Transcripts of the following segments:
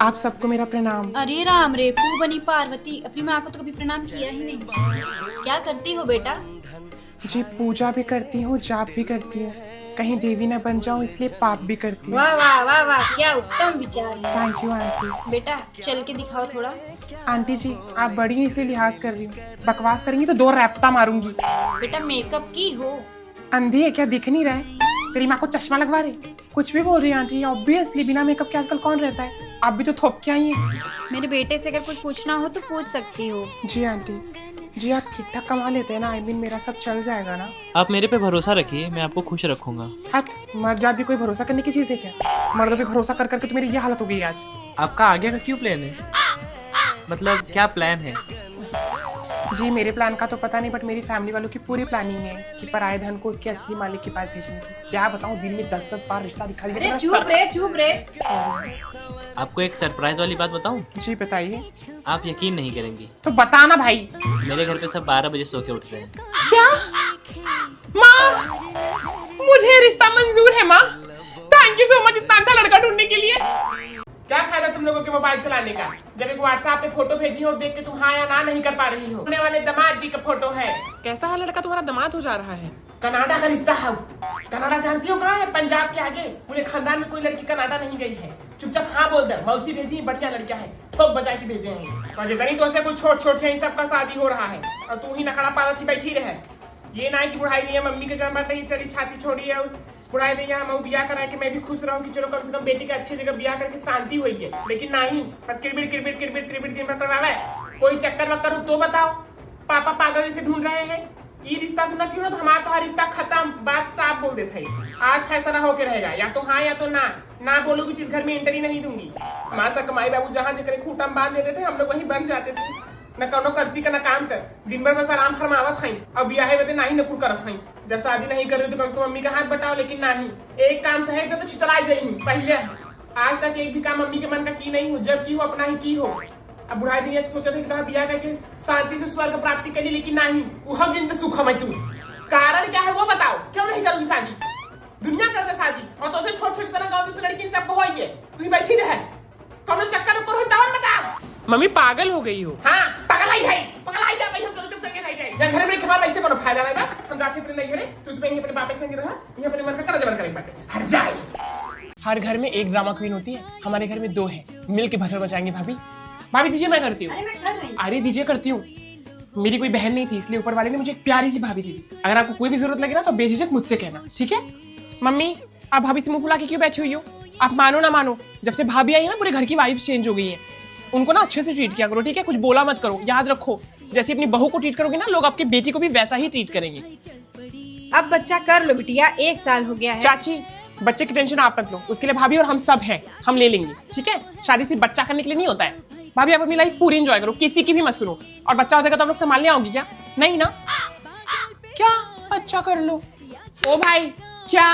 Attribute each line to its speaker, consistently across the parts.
Speaker 1: आप सबको मेरा प्रणाम।
Speaker 2: अरे राम रे, तू बनी पार्वती, अपनी माँ को तो कभी प्रणाम किया ही नहीं। क्या करती हो बेटा?
Speaker 1: जी पूजा भी करती हूँ, जाप भी करती हूँ, कहीं देवी न बन जाऊँ इसलिए पाप भी करती हूँ।
Speaker 2: वाह वाह वाह वाह, क्या उत्तम विचार है।
Speaker 1: Thank you aunty.
Speaker 2: बेटा चल के दिखाओ थोड़ा।
Speaker 1: आंटी जी आप बड़ी हैं इसलिए लिहाज कर रही हूँ, बकवास करेंगी तो 2 रैप्टा मारूंगी।
Speaker 2: बेटा मेकअप की हो?
Speaker 1: अंधी है क्या, दिख नहीं रहा है? तेरी माँ को चश्मा लगवा रही? कुछ भी बोल रही है आंटी, ऑब्वियसली बिना मेकअप के आजकल कौन रहता है? आप भी तो थोप के आई हैं।
Speaker 2: मेरे बेटे से अगर कुछ पूछना हो तो पूछ सकती हो।
Speaker 1: जी आंटी जी, आप ठीक ठाक कमा लेते हैं ना, आई मीन मेरा सब चल जाएगा ना?
Speaker 3: आप मेरे पे भरोसा रखिए, मैं आपको खुश रखूंगा।
Speaker 1: हट, मर्द जात भी कोई भरोसा करने की चीज है क्या? मर्दों पे भरोसा कर करके तो मेरी ये हालत हो गई आज।
Speaker 3: आपका आगे का क्यों प्लान है? मतलब क्या प्लान है?
Speaker 1: जी मेरे प्लान का तो पता नहीं, बट मेरी फैमिली वालों की पूरी प्लानिंग है कि पराये धन को उसके असली मालिक के पास भेजने की। क्या बताऊं, दिन में 10-10 बार रिश्ता दिखा दिया।
Speaker 2: अरे चुप रे।
Speaker 3: आपको एक सरप्राइज वाली बात बताऊं?
Speaker 1: जी बताइए।
Speaker 3: आप यकीन नहीं करेंगी,
Speaker 1: तो बताना भाई।
Speaker 3: मेरे घर पे सब 12 बजे सो के उठते हैं।
Speaker 1: क्या? माँ, मुझे रिश्ता मंजूर है माँ। थैंक यू सो मच इतना अच्छा लड़का ढूंढने के लिए। क्या फायदा तुम लोगों के मोबाइल चलाने का, जब एक व्हाट्सएप पे फोटो भेजी हो देख के तुम हाँ या ना नहीं कर पा रही हो। होने वाले दामाद जी का फोटो है। कैसा है लड़का तुम्हारा दामाद हो जा रहा है? कनाडा का रिश्ता है। कनाडा जानती हो कहाँ है? पंजाब के आगे। पूरे खानदान में कोई लड़की कनाडा नहीं गई है। चुपचाप हाँ बोल दे, मौसी भेजी, बढ़िया लड़का है, ठोक बजा के भेजे हैं। और जितनी तो ऐसे कुछ छोट छोट है, सबका शादी हो रहा है और तू ही नखड़ा पालत की बैठी रहे। ये ना है कि बुढ़ाई नहीं है, मम्मी के जन्म नहीं चली छाती छोड़ी है, बुढ़ाई नहीं है, हम बियाह करा के मैं भी खुश रहूं कि चलो कम से कम बेटी का अच्छी जगह बियाह करके शांति हुई है। लेकिन नहीं, बस किरबिर किरबिर किरबिर किरबिर दिन भर करवावे। कोई चक्कर वक्कर हो तो बताओ। पापा पागल जैसे ढूंढ रहे हैं। ये रिश्ता तो ना क्यों ना, तो हमारा तो हर रिश्ता खत्म, बात साफ बोल देते हैं। आज फैसला होके रहेगा, या तो हाँ या तो ना बोलोगी तो इस घर में एंट्री नहीं दूंगी। हमारा सा कमाई बाबू जहाँ जगह खूटा बांध देते थे, हम लोग वहीं बन जाते थे। न कौनो कर्सी का न काम कर, दिन भर बस आराम फरमावत है। अब ब्याह में ना ही नकुल करत है। जब शादी नहीं कर रही तो कम मम्मी का हाथ बटाओ, लेकिन नहीं, एक काम सहे तो छितराई गई हूँ। पहले आज तक एक भी काम मम्मी के मन का की नहीं हो, जब की हो अपना ही की हो। अब बुढ़ाई दिन सोचा था कि ब्याह करके शांति से स्वर्ग प्राप्ति करी, लेकिन नहीं, वो जिंदगी सुख है। तू कारण क्या है वो बताओ, क्यों नहीं करोगी शादी? दुनिया करके शादी, और तो छोट छोटी तरह गाँव में लड़की सबको हो गए, तू बैठी रहे कौन चक्कर बताओ। मम्मी पागल हो गई हो? हाँ पागल ही है, पागल ही जा भाई। हम तो संगे नहीं गए, या घर में खबर ऐसे कोनो फायदा नहीं बा। हम जाते अपने नहीं घरे, तू उसमें ही अपने बाप के संगे रहा, ये अपने मन का जबर करें बाटे हर जाए। हर घर में एक ड्रामा क्वीन होती है, हमारे घर में 2 है, मिल के भसड़ बचाएंगे। भाभी भाभी दीजिए, मैं करती हूँ। अरे दीजिए, करती हूँ। मेरी कोई बहन नहीं थी, इसलिए ऊपर वाले ने मुझे एक प्यारी सी भाभी दी। अगर आपको कोई भी जरूरत लगे ना तो बेझिझक मुझसे कहना, ठीक है? मम्मी आप भाभी से मुंह फुला के क्यों बैठी हुई हो? आप मानो ना मानो, जब से भाभी आई है ना पूरे घर की वाइब्स चेंज हो गई है। उनको ना अच्छे से ट्रीट किया करो, ठीक है? कुछ बोला मत करो, याद रखो जैसे अपनी बहू को ट्रीट करोगे ना, लोग आपकी बेटी को भी वैसा ही ट्रीट करेंगे।
Speaker 2: अब बच्चा कर लो बिटिया, 1 साल हो गया है।
Speaker 1: चाची बच्चे की टेंशन आप मत लो, उसके लिए भाभी और हम सब हैं, हम ले लेंगे, ठीक है? शादी सिर्फ बच्चा करने के लिए नहीं होता है। भाभी आप अपनी लाइफ पूरी एंजॉय करो, किसी की भी मत सुनो, और बच्चा हो जाएगा तो आप लोग संभालने आओगी क्या? नहीं ना? क्या अच्छा कर लो? ओ भाई क्या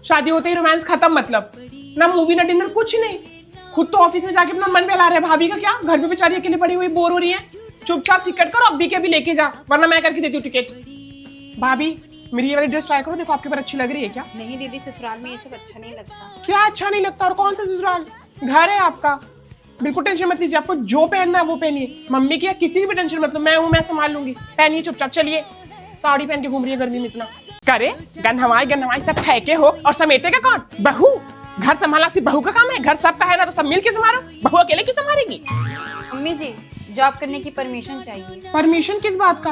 Speaker 1: शादी होते ही रोमांस खत्म? मतलब ना मूवी ना डिनर, कुछ नहीं। खुद तो ऑफिस में जाके अपना मन बहला रहे, भाभी का क्या? घर पे बेचारी अकेले पड़ी हुई बोर हो रही है। चुपचाप टिकट करो, अभी के अभी लेके जा, वरना मैं करके देती हूँ टिकट। भाभी मेरी ये वाली ड्रेस ट्राई करो, देखो आपके ऊपर अच्छी लग रही है क्या?
Speaker 2: नहीं दीदी, ससुराल में ये सब अच्छा नहीं लगता।
Speaker 1: क्या अच्छा नहीं लगता? और कौन सा ससुराल, घर है आपका। बिल्कुल टेंशन मत लीजिए, आपको जो पहनना है वो पहनिए। मम्मी की या किसी की भी टेंशन मत लो, मैं हूँ, मैं संभाल लूंगी। पहनिए चुपचाप, चलिए। साड़ी पहन के घूम रही है गर्मी में इतना। करे गन हमारी सब फेंके हो और समेटेगा कौन? बहू। घर संभालना सिर्फ बहू का काम है, घर सबका है ना, तो सब मिल के संभालो। बहू अकेले क्यों संभालेगी?
Speaker 2: मम्मी जी जॉब करने की परमिशन चाहिए।
Speaker 1: परमिशन किस बात का?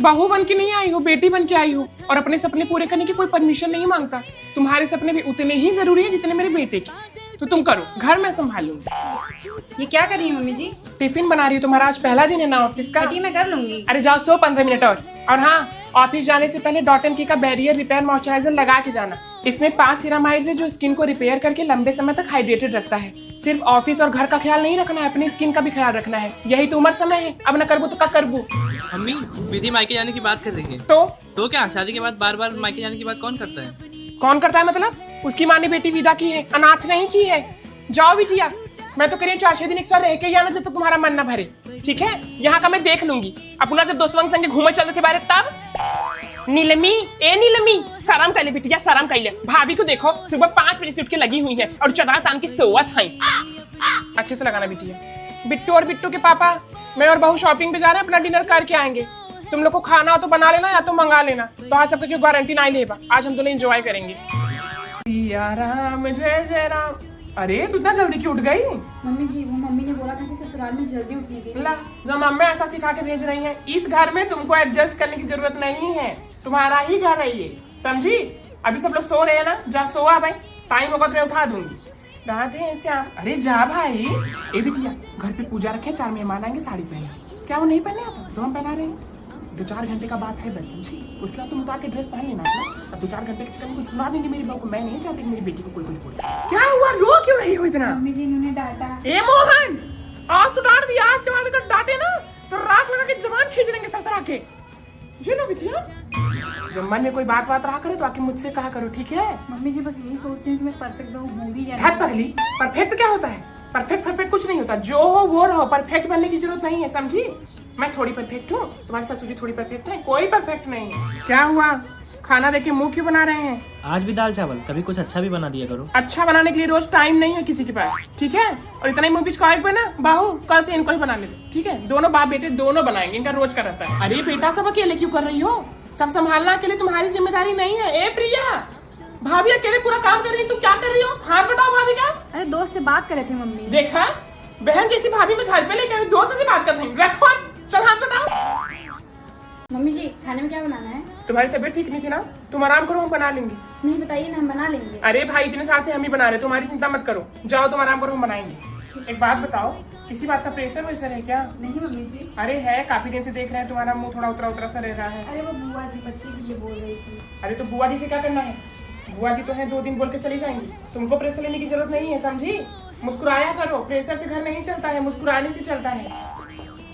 Speaker 1: बहू बन के नहीं आई हो, बेटी बन के आई हो, और अपने सपने पूरे करने की कोई परमिशन नहीं मांगता। तुम्हारे सपने भी उतने ही जरूरी है जितने मेरे बेटे के। तो तुम करो, घर मैं संभालूंगी।
Speaker 2: ये क्या कर रही है मम्मी जी?
Speaker 1: टिफिन बना रही हूँ, तुम्हारा आज पहला दिन है ना ऑफिस का।
Speaker 2: मैं कर लूंगी।
Speaker 1: अरे जाओ, 15 मिनट और हाँ, ऑफिस जाने से पहले डॉट एंड की का बैरियर रिपेयर मॉइस्चराइजर लगा के जाना। इसमें 5 सिरामाइड्स है जो स्किन को रिपेयर करके लंबे समय तक हाइड्रेटेड रखता है। सिर्फ ऑफिस और घर का ख्याल नहीं रखना है, अपनी स्किन का भी ख्याल रखना है। यही तो उम्र समय है, अब न करबू तो क्या करबू?
Speaker 3: मम्मी विधि मायके जाने की बात कर रही है।
Speaker 1: तो
Speaker 3: क्या शादी के बाद बार बार मायके जाने की बात कौन करता है?
Speaker 1: कौन करता है मतलब? उसकी माँ ने बेटी विदा की है, अनाथ नहीं की है। जाओ बिटिया, मैं तो करीब 4-6 दिन एक्स्ट्रा रह के ही आना जब तक तुम्हारा मन ना भरे, ठीक है? यहाँ का मैं देख लूंगी। अपना जब दोस्तों के संग घूमने चलते थे बाहर तब नीलमी, ए नीलमी, शर्म कर ले बिटिया, शर्म कर ले। भाभी को देखो, सुबह 5 बजे से उठ के लगी हुई है और चदरा तान के सोवत है। अच्छे से लगाना बिटिया। बिट्टू और बिट्टू के पापा, मैं और बहू शॉपिंग पे जा रहे हैं, अपना डिनर करके आएंगे। तुम लोग को खाना हो तो बना लेना या तो मंगा लेना। तो आज सबके क्यों गारंटी नहीं लेबा, आज हम दोनों एंजॉय करेंगे। सिया राम जय जय राम। अरे तू इतना जल्दी क्यों उठ गई?
Speaker 2: मम्मी जी, वो मम्मी ने बोला था कि ससुराल में जल्दी उठने के लिए।
Speaker 1: ला, जब मम्मी ऐसा सिखा के भेज रही है, इस घर में तुमको एडजस्ट करने की जरूरत नहीं है, तुम्हारा ही घर है ये, समझी? अभी सब लोग सो रहे हैं ना, जा सोआ भाई, टाइम होगा तो मैं उठा दूंगी। राधे श्याम, अरे जा भाई। ए बिटिया, घर पे पूजा रखे, 4 मेहमान आएंगे, साड़ी पहने। क्या वो नहीं पहने आता? तो हम पहना रहे हैं। 2-4 घंटे का बात है बस, समझी? उसके बाद तुम उतार के ड्रेस पहन लेना अपना। अब 2-4 घंटे के चक्कर में कुछ सुना देंगे मेरी बहू को। मैं नहीं चाहती कि मेरी बेटी को कोई कुछ बोले। क्या हुआ, रो क्यों रही हो इतना?
Speaker 2: मम्मी जी, इन्होंने डांटा।
Speaker 1: ए मोहन, आज तो डांट दिया, आज के बाद अगर डांटे ना तो राख लगा के जबान खींच लेंगे ससुरा के। जी ना बिटिया, जब मन में कोई बात रहा करे तो आके मुझसे कहा करो, ठीक है?
Speaker 2: मम्मी जी, बस यही सोचती हूँ कि मैं परफेक्ट बहू हूँ भी या
Speaker 1: धत पगली, परफेक्ट क्या होता है? परफेक्ट कुछ नहीं होता, जो हो वो रहो, परफेक्ट बनने की जरूरत नहीं है, समझी? मैं थोड़ी परफेक्ट हूँ, तुम्हारे ससुर जी थोड़ी परफेक्ट है, कोई परफेक्ट नहीं है। क्या हुआ, खाना देके मुंह क्यों बना रहे हैं?
Speaker 3: आज भी दाल चावल, कभी कुछ अच्छा भी बना दिया करो।
Speaker 1: अच्छा बनाने के लिए रोज टाइम नहीं है किसी के पास, ठीक है? और इतना ही मुंह बीच का बना बाहू, कल से इनको ही बना ले, ठीक है? दोनों बाप बेटे दोनों बनाएंगे, इनका रोज का रहता है। अरे बेटा, सब अकेले क्यों कर रही हो? सब संभालना अकेले तुम्हारी जिम्मेदारी नहीं है। ए प्रिया, भाभी अकेले पूरा काम कर रही है, तुम क्या कर रही हो? हाथ बताओ भाभी का।
Speaker 2: अरे दोस्त से बात कर रहे थे मम्मी।
Speaker 1: देखा, बहन जैसी भाभी में घर पे लेके आई, दोस्त से बात कर रही। रखो, चल हाथ बताओ।
Speaker 2: मम्मी जी, खाने में क्या बनाना है?
Speaker 1: तुम्हारी तबीयत ठीक नहीं थी ना, तुम आराम करो, हम बना लेंगे।
Speaker 2: नहीं बताइए ना, हम बना लेंगे।
Speaker 1: अरे भाई, इतने साल से हम ही बना रहे, तुम्हारी चिंता मत करो, जाओ तुम आराम करो, हम बनाएंगे। एक बात बताओ, किसी बात का प्रेशर वैसर है क्या?
Speaker 2: नहीं मम्मी जी।
Speaker 1: अरे है, काफी दिन से देख रहे हैं, तुम्हारा मुंह थोड़ा उतरा सा रह रहा है।
Speaker 2: अरे वो बुआ जी बच्चे के लिए बोल रही थी।
Speaker 1: अरे तो बुआ जी से क्या करना है? बुआ जी तो है, 2 दिन बोल के चली जाएंगी, तुमको प्रेशर लेने की जरूरत नहीं है, समझी? मुस्कुराया करो, प्रेशर से घर नहीं चलता है, मुस्कुराने से चलता है।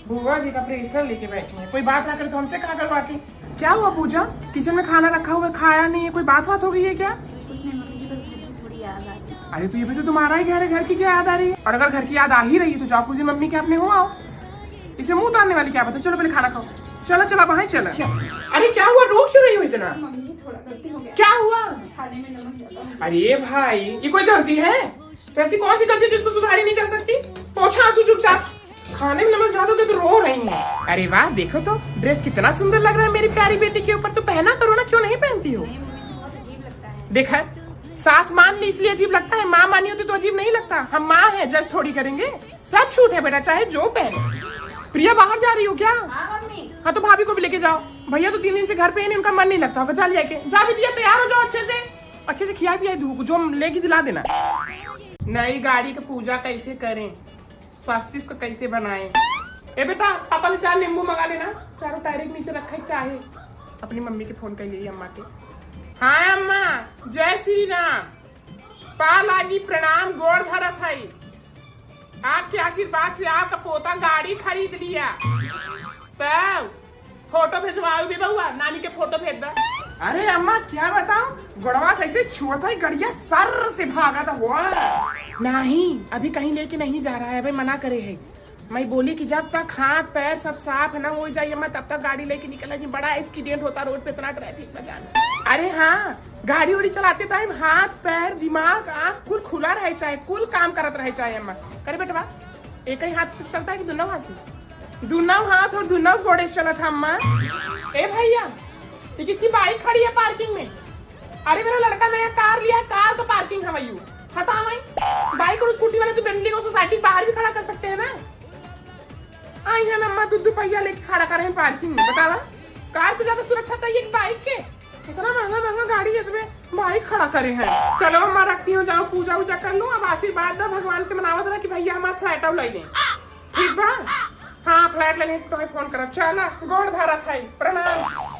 Speaker 1: बुआ जी का प्रेशर लेके बैठी है, कोई बात ना करे तो हमसे कहा करो आके। क्या हुआ पूजा, किचन में खाना रखा हुआ खाया नहीं है, कोई बात हो गई है क्या?
Speaker 2: कुछ नहीं मम्मी जी, बस घर की थोड़ी याद आ रही है।
Speaker 1: अरे तो ये भी तो तुम्हारा ही घर है, घर की क्या याद आ रही है? और अगर घर की याद आ ही रही है तो जाओ पूजी मम्मी के अपने हो आओ, इसे मुंह उतारने वाली क्या बात है? चलो पहले खाना खाओ, चलो वहाँ चलो। अरे क्या हुआ, रो क्यों रही हो इतना?
Speaker 2: मम्मी जी, थोड़ा गलती हो गया।
Speaker 1: क्या हुआ?
Speaker 2: खाने में नमक ज्यादा।
Speaker 1: अरे भाई, ये कोई गलती है? तो ऐसी कौन सी गलती जिसको सुधारी नहीं जा सकती? पोछा आंसू चुपचाप, खाने में नमक ज्यादा तो रो रही है। अरे वाह, देखो तो ड्रेस कितना सुंदर लग रहा है मेरी प्यारी बेटी के ऊपर, तो पहना करो ना, क्यों नहीं पहनती हो?
Speaker 2: नहीं मम्मी जी, बहुत अजीब लगता है।
Speaker 1: देखा, सास मान ली इसलिए अजीब लगता है, माँ मानी होती तो अजीब नहीं लगता। हम माँ है, जज थोड़ी करेंगे, सब छूट है बेटा, चाहे जो पहने। प्रिया, बाहर जा रही हो क्या?
Speaker 2: हाँ मम्मी।
Speaker 1: हाँ तो भाभी को भी लेके जाओ, भैया तो 3 दिन से घर पे ही नहीं, उनका मन नहीं लगता होगा, जा लिया के जा बिटिया, तैयार हो जाओ, अच्छे से खिया पिया धूप जो लेके दिला देना। नई गाड़ी का पूजा कैसे करें, स्वास्थ्य को कैसे बनाएं? ए बेटा, पापा ने 4 नींबू मंगा लेना, चारों टायर के नीचे रखा है चाहे। अपनी मम्मी के फोन कर लिए अम्मा के। हाँ अम्मा, जय श्री राम, पा लागी प्रणाम, गोड़ धरत है। आपके आशीर्वाद से आपका पोता गाड़ी खरीद लिया, तब फोटो भेजवाओ भी बउआ, नानी के फोटो भेज दो। अरे अम्मा क्या बताऊं, गोड़वा ऐसे छुआ ही गड़िया सर से भागा था हुआ। नहीं, अभी कहीं लेके नहीं जा रहा है, अभी मना करे है। मैं बोली कि जब तक हाथ पैर सब साफ ना हो जाइए मैं तब तक गाड़ी लेके निकला जी, बड़ा एक्सीडेंट होता रोड पे, इतना ट्रैफिक में जाना। अरे हाँ, गाड़ी उड़ी चलाते टाइम हाथ पैर दिमाग आँख कुल खुला रहे चाहे, कुल काम करत रहे चाहे। अम्मा करे बेटा, एक ही हाथ से चलता है कि दोनों हाथ से? दोनों हाथ और दोनों गोड़े चला था अम्मा। ए भैया, ये किसकी बाइक खड़ी है पार्किंग में? अरे मेरा लड़का नया कार लिया, कार का पार्किंग है वही, हटा वही। बाइक और स्कूटी वाले तो बेंटली को सोसाइटी बाहर भी खड़ा कर सकते हैं ना। आई है अम्मा, 2 पहिया लेके खड़ा कर रहे हैं पार्किंग में, बतावा कार पे ज्यादा सुरक्षा चाहिए बाइक के? इतना महंगा गाड़ी है, इसमें बाइक खड़ा करे हैं। चलो अम्मा रखती हूँ, जाओ पूजा वूजा कर लूँ, अब आशीर्वाद दो भगवान से मनावत रहा कि भैया हमारा फ्लैट ले लें, ठीक बा? हाँ फ्लैट लेने तो फोन करो, चला गोड़ धारा था, प्रणाम।